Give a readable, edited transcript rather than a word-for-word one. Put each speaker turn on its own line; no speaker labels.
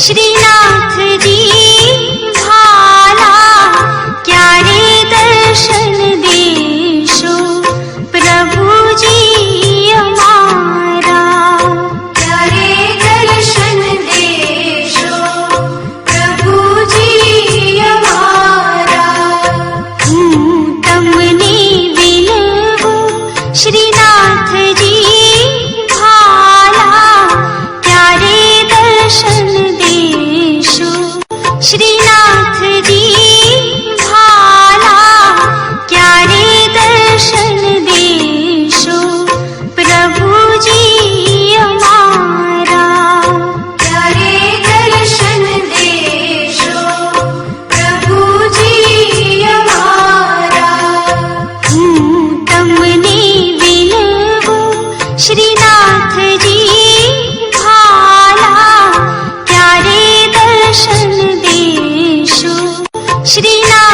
श्रीनाथ जी भाला क्यारे दर्शन देशो प्रभु जी अमारा क्यारे दर्शन देशो प्रभु जी अमारा हूँ तमने विनवूं श्रीनाथ जी भाला क्यारे दर्शन देशो श्रीनाथ जी भाला क्यारे दर्शन देशो प्रभु जी अमारा क्यारे दर्शन देशो प्रभु जी अमारा हूँ तमने विनवूं श्रीनाथ जी भाला क्यारे दर्शन देशो श्रीनाथ